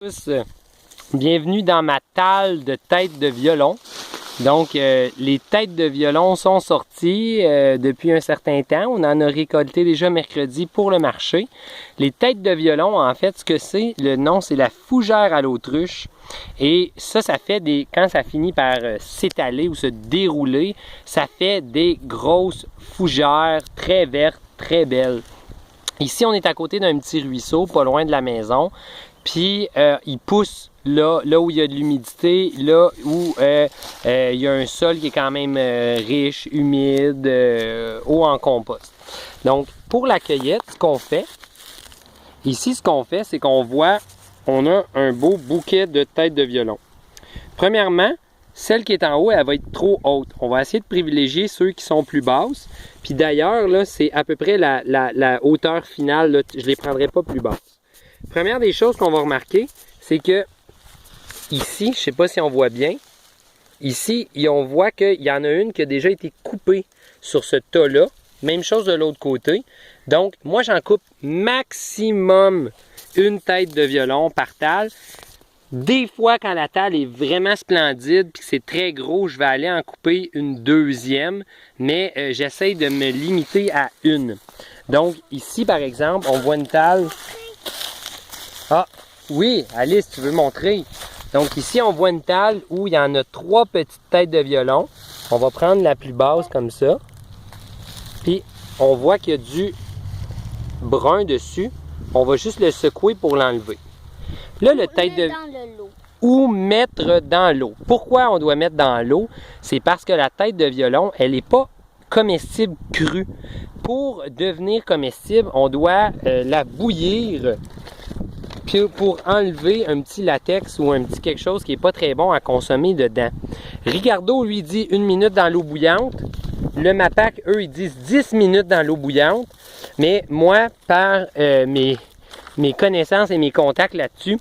Tous, bienvenue dans ma talle de têtes de violon. Donc, les têtes de violon sont sorties depuis un certain temps. On en a récolté déjà mercredi pour le marché. Les têtes de violon, en fait, ce que c'est, le nom, c'est la fougère à l'autruche. Et ça fait quand ça finit par s'étaler ou se dérouler, ça fait des grosses fougères très vertes, très belles. Ici, on est à côté d'un petit ruisseau, pas loin de la maison. Puis, il pousse là où il y a de l'humidité, là où il y a un sol qui est quand même riche, humide, haut en compost. Donc, pour la cueillette, ce qu'on fait, ici, c'est qu'on voit, on a un beau bouquet de têtes de violon. Premièrement, celle qui est en haut, elle va être trop haute. On va essayer de privilégier ceux qui sont plus basses. Puis d'ailleurs, là, c'est à peu près la hauteur finale. Là, je ne les prendrai pas plus basses. Première des choses qu'on va remarquer, c'est que ici, je ne sais pas si on voit bien, ici, on voit qu'il y en a une qui a déjà été coupée sur ce tas-là. Même chose de l'autre côté. Donc, moi, j'en coupe maximum une tête de violon par talle. Des fois, quand la talle est vraiment splendide et que c'est très gros, je vais aller en couper une deuxième, mais j'essaye de me limiter à une. Donc, ici, par exemple, on voit une talle. Ah, oui, Alice, tu veux montrer? Donc ici, on voit une talle où il y en a 3 petites têtes de violon. On va prendre la plus basse comme ça. Puis, on voit qu'il y a du brun dessus. On va juste le secouer pour l'enlever. Là, le tête de... Ou mettre dans l'eau. Pourquoi on doit mettre dans l'eau? C'est parce que la tête de violon, elle n'est pas comestible crue. Pour devenir comestible, on doit la bouillir pour enlever un petit latex ou un petit quelque chose qui n'est pas très bon à consommer dedans. Ricardo, lui, dit 1 minute dans l'eau bouillante. Le MAPAC, eux, ils disent 10 minutes dans l'eau bouillante. Mais moi, par mes connaissances et mes contacts là-dessus,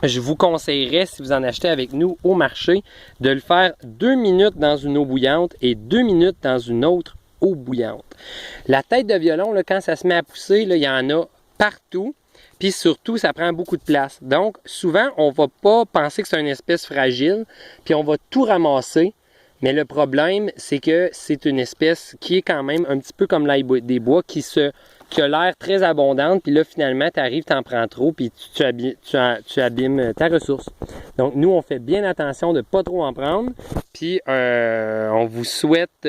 je vous conseillerais, si vous en achetez avec nous au marché, de le faire 2 minutes dans une eau bouillante et 2 minutes dans une autre eau bouillante. La tête de violon, là, quand ça se met à pousser, là, il y en a partout. Puis surtout, ça prend beaucoup de place. Donc, souvent, on ne va pas penser que c'est une espèce fragile, puis on va tout ramasser. Mais le problème, c'est que c'est une espèce qui est quand même un petit peu comme l'ail des bois, qui a l'air très abondante. Puis là, finalement, tu arrives, tu en prends trop, puis tu abîmes ta ressource. Donc, nous, on fait bien attention de ne pas trop en prendre. Puis, on vous souhaite,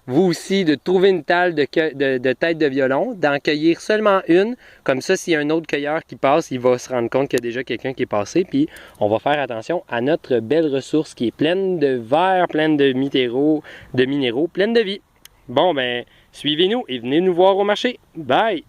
vous aussi, de trouver une talle de tête de violon, d'en cueillir seulement une. Comme ça, s'il y a un autre cueilleur qui passe, il va se rendre compte qu'il y a déjà quelqu'un qui est passé. Puis, on va faire attention à notre belle ressource qui est pleine de verre, pleine de minéraux, pleine de vie. Bon, ben, suivez-nous et venez nous voir au marché. Bye!